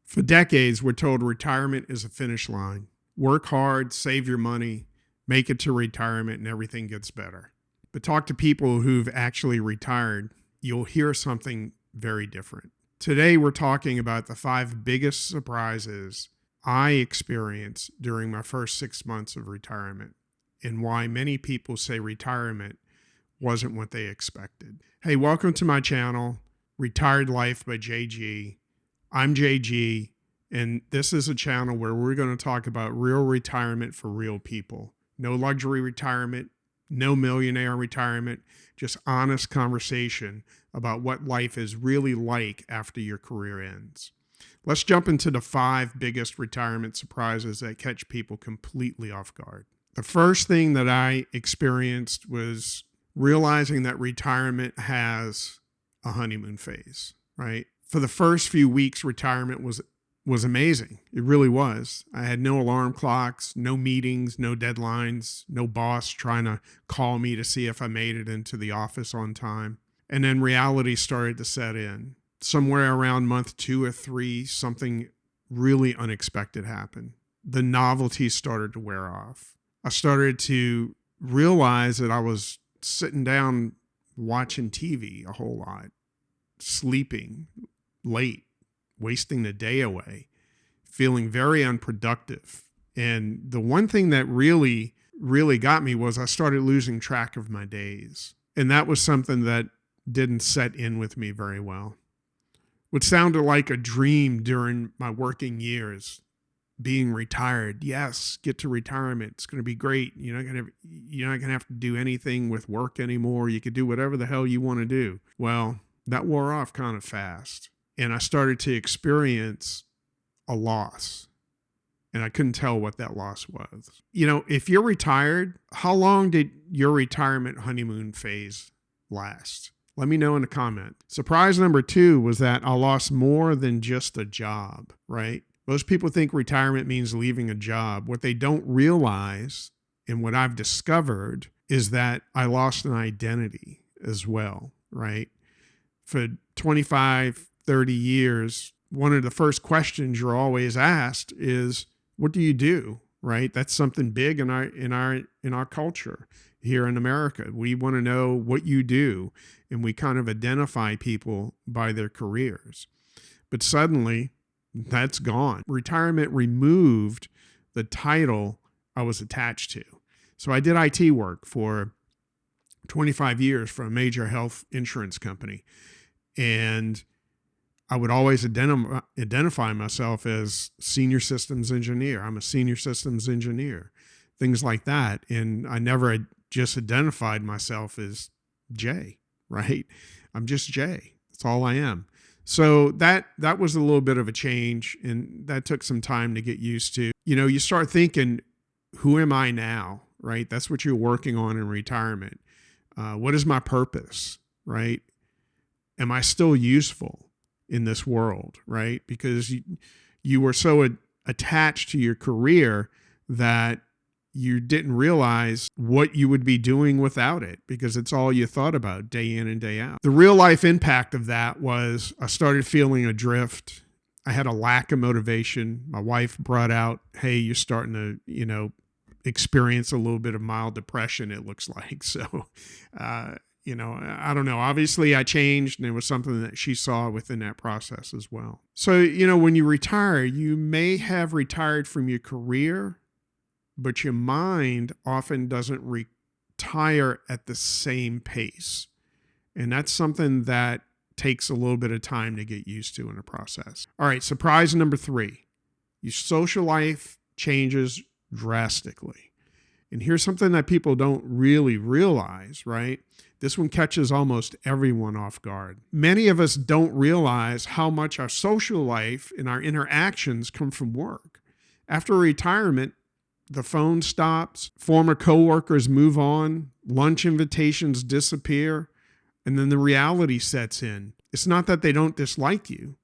For decades, we're told retirement is a finish line. Work hard, save your money, make it to retirement, and everything gets better. But talk to people who've actually retired, you'll hear something very different. Today, we're talking about the 5 biggest surprises I experienced during my first 6 months of retirement and why many people say retirement wasn't what they expected. Hey, welcome to my channel, Retired Life by JG. I'm JG, and this is a channel where we're going to talk about real retirement for real people. No luxury retirement, no millionaire retirement, just honest conversation about what life is really like after your career ends. Let's jump into the 5 biggest retirement surprises that catch people completely off guard. The first thing that I experienced was realizing that retirement has a honeymoon phase, right? For the first few weeks, retirement was amazing. It really was. I had no alarm clocks, no meetings, no deadlines, no boss trying to call me to see if I made it into the office on time. And then reality started to set in. Somewhere around month 2 or 3, something really unexpected happened. The novelty started to wear off. I started to realize that I was sitting down watching TV a whole lot, sleeping late, wasting the day away, feeling very unproductive. And the one thing that really got me was I started losing track of my days. And that was something that didn't set in with me very well. What sounded like a dream during my working years, being retired. Yes, get to retirement. It's going to be great. You're not going to have to do anything with work anymore. You could do whatever the hell you want to do. Well, that wore off kind of fast. And I started to experience a loss. And I couldn't tell what that loss was. You know, if you're retired, how long did your retirement honeymoon phase last? Let me know in a comment. Surprise number 2 was that I lost more than just a job, right? Most people think retirement means leaving a job. What they don't realize, and what I've discovered, is that I lost an identity as well, right? For 25, 30 years, one of the first questions you're always asked is, what do you do? Right? That's something big in our culture here in America. We want to know what you do, and we kind of identify people by their careers. But suddenly, that's gone. Retirement removed the title I was attached to. So I did IT work for 25 years for a major health insurance company. And I would always identify myself as senior systems engineer. I'm a senior systems engineer, things like that. And I never just identified myself as Jay, right? I'm just Jay. That's all I am. So that was a little bit of a change, and that took some time to get used to. You know, you start thinking, who am I now, right? That's what you're working on in retirement. What is my purpose, right? Am I still useful in this world, right? Because you were so attached to your career that you didn't realize what you would be doing without it, because it's all you thought about day in and day out. The real life impact of that was I started feeling adrift. I had a lack of motivation. My wife brought out, hey, you're starting to, experience a little bit of mild depression, it looks like. So, I don't know. Obviously, I changed, and it was something that she saw within that process as well. So, when you retire, you may have retired from your career, but your mind often doesn't retire at the same pace. And that's something that takes a little bit of time to get used to in a process. All right, surprise number 3. Your social life changes drastically. And here's something that people don't really realize, right? This one catches almost everyone off guard. Many of us don't realize how much our social life and our interactions come from work. After retirement, the phone stops, former coworkers move on, lunch invitations disappear, and then the reality sets in. It's not that they don't dislike you.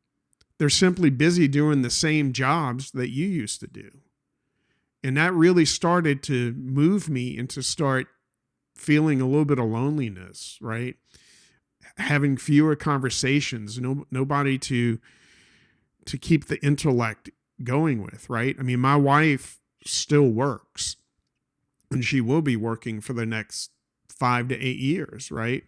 They're simply busy doing the same jobs that you used to do. And that really started to move me into start feeling a little bit of loneliness, right? Having fewer conversations, nobody to to keep the intellect going with, right? I mean, my wife still works, and she will be working for the next 5 to 8 years, right?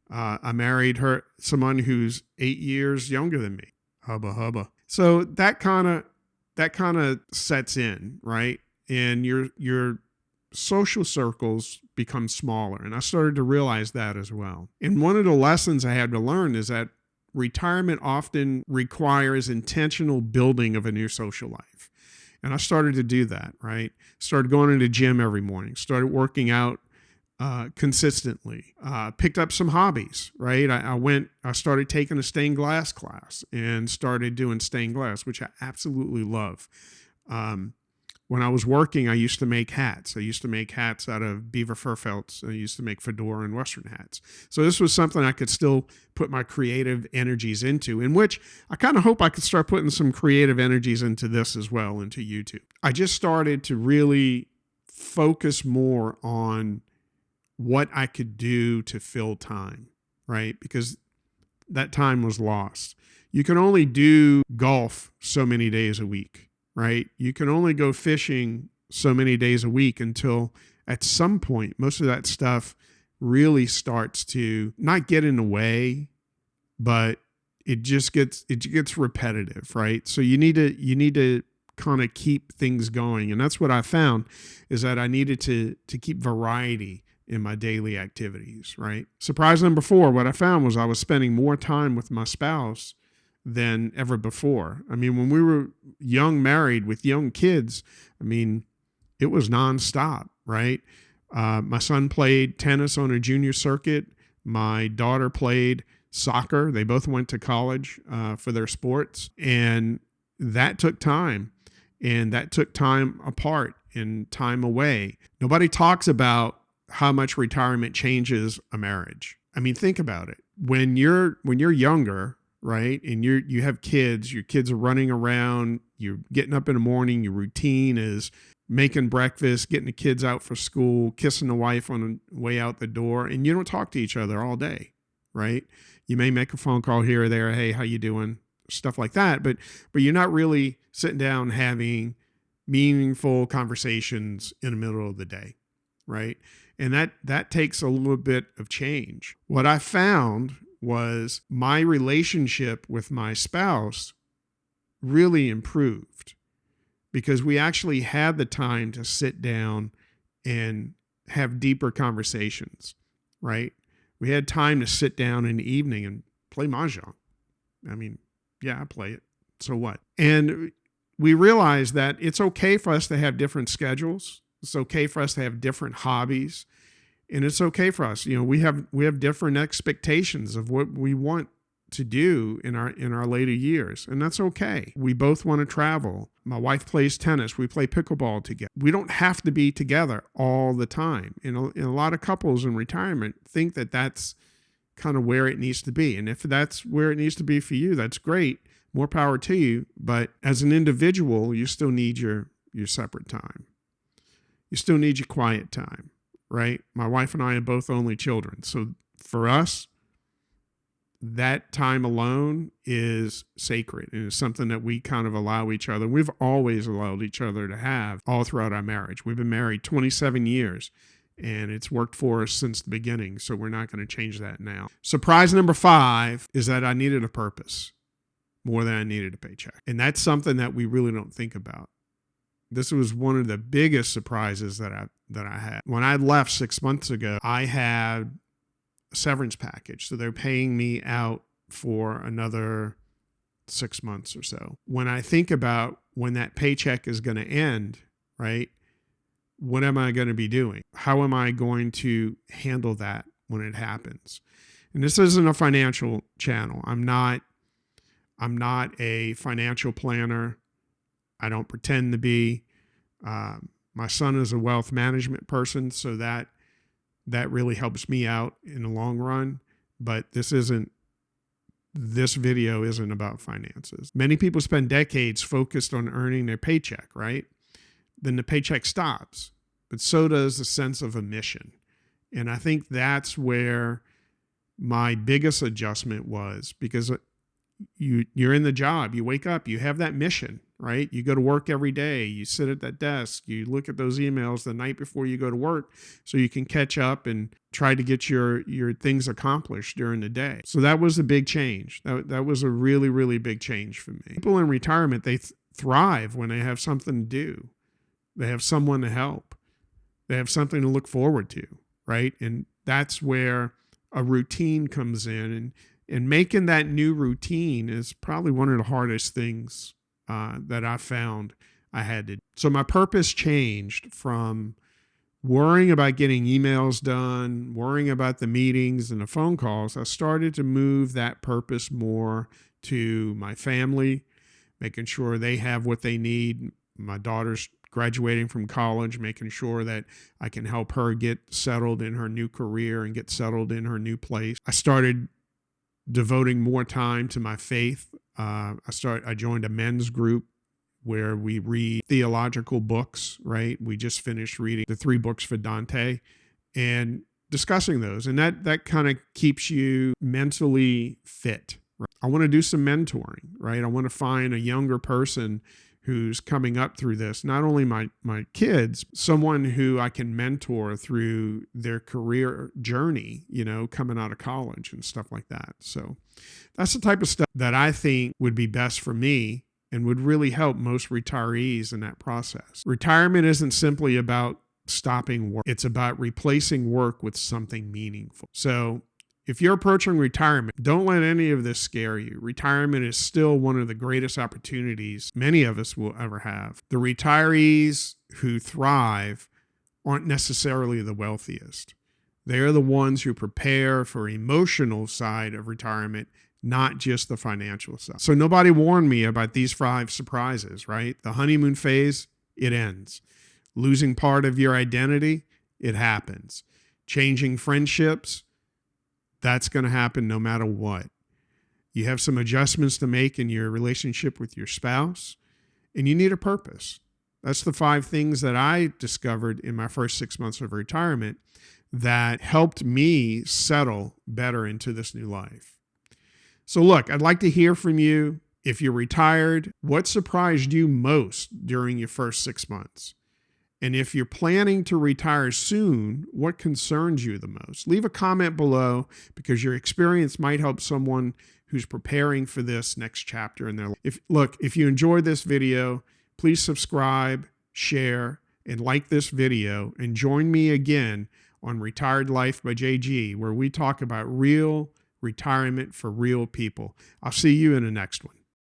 I married someone who's 8 years younger than me. Hubba hubba. So that kind of sets in, right? And your social circles become smaller. And I started to realize that as well. And one of the lessons I had to learn is that retirement often requires intentional building of a new social life. And I started to do that, right? Started going to the gym every morning, started working out consistently, picked up some hobbies, right? I started taking a stained glass class and started doing stained glass, which I absolutely love. When I was working, I used to make hats. I used to make hats out of beaver fur felts. I used to make fedora and Western hats. So this was something I could still put my creative energies into, in which I kind of hope I could start putting some creative energies into this as well, into YouTube. I just started to really focus more on what I could do to fill time, right? Because that time was lost. You can only do golf so many days a week, right? You can only go fishing so many days a week until at some point, most of that stuff really starts to not get in the way, but it gets repetitive, right? So you need to kind of keep things going. And that's what I found, is that I needed to keep variety in my daily activities, right? Surprise number 4, what I found was I was spending more time with my spouse than ever before. I mean, when we were young, married with young kids, I mean, it was nonstop, right? My son played tennis on a junior circuit. My daughter played soccer. They both went to college for their sports. And that took time. And that took time apart and time away. Nobody talks about how much retirement changes a marriage. I mean, think about it. When you're younger, right, and you have kids, your kids are running around, you're getting up in the morning, your routine is making breakfast, getting the kids out for school, kissing the wife on the way out the door, and you don't talk to each other all day, right? You may make a phone call here or there, hey, how you doing? Stuff like that, but you're not really sitting down having meaningful conversations in the middle of the day, right? And that takes a little bit of change. What I found was my relationship with my spouse really improved because we actually had the time to sit down and have deeper conversations, right? We had time to sit down in the evening and play mahjong. I mean, yeah, I play it. So what? And we realized that it's okay for us to have different schedules. It's okay for us to have different hobbies, and it's okay for us. You know, we have different expectations of what we want to do in our later years, and that's okay. We both want to travel. My wife plays tennis. We play pickleball together. We don't have to be together all the time. And a lot of couples in retirement think that that's kind of where it needs to be. And if that's where it needs to be for you, that's great. More power to you. But as an individual, you still need your separate time. You still need your quiet time, right? My wife and I are both only children. So for us, that time alone is sacred and is something that we kind of allow each other. We've always allowed each other to have all throughout our marriage. We've been married 27 years and it's worked for us since the beginning. So we're not going to change that now. Surprise number 5 is that I needed a purpose more than I needed a paycheck. And that's something that we really don't think about. This was one of the biggest surprises that I had. When I left 6 months ago, I had a severance package. So they're paying me out for another 6 months or so. When I think about when that paycheck is going to end, right? What am I going to be doing? How am I going to handle that when it happens? And this isn't a financial channel. I'm not a financial planner. I don't pretend to be. My son is a wealth management person, so that really helps me out in the long run. But this video isn't about finances. Many people spend decades focused on earning their paycheck, right? Then the paycheck stops, but so does the sense of a mission. And I think that's where my biggest adjustment was, because you're in the job, you wake up, you have that mission, right? You go to work every day, you sit at that desk, you look at those emails the night before you go to work so you can catch up and try to get your things accomplished during the day. So that was a big change. That was a really, really big change for me. People in retirement, they thrive when they have something to do. They have someone to help. They have something to look forward to, right? And that's where a routine comes in, and making that new routine is probably one of the hardest things that I found I had to do. So my purpose changed from worrying about getting emails done, worrying about the meetings and the phone calls. I started to move that purpose more to my family, making sure they have what they need. My daughter's graduating from college, making sure that I can help her get settled in her new career and get settled in her new place. I started devoting more time to my faith. I joined a men's group where we read theological books, right? We just finished reading the 3 books for Dante and discussing those. And that kind of keeps you mentally fit. Right? I want to do some mentoring, right? I want to find a younger person who's coming up through this, not only my kids, someone who I can mentor through their career journey, coming out of college and stuff like that. So that's the type of stuff that I think would be best for me and would really help most retirees in that process. Retirement isn't simply about stopping work. It's about replacing work with something meaningful. So if you're approaching retirement, don't let any of this scare you. Retirement is still one of the greatest opportunities many of us will ever have. The retirees who thrive aren't necessarily the wealthiest. They're the ones who prepare for emotional side of retirement, not just the financial side. So nobody warned me about these 5 surprises, right? The honeymoon phase, it ends. Losing part of your identity, it happens. Changing friendships, that's going to happen no matter what. You have some adjustments to make in your relationship with your spouse, and you need a purpose. That's the 5 things that I discovered in my first 6 months of retirement that helped me settle better into this new life. So look, I'd like to hear from you. If you're retired, what surprised you most during your first 6 months? And if you're planning to retire soon, what concerns you the most? Leave a comment below because your experience might help someone who's preparing for this next chapter in their life. If you enjoyed this video, please subscribe, share, and like this video, and join me again on Retired Life by JG, where we talk about real retirement for real people. I'll see you in the next one.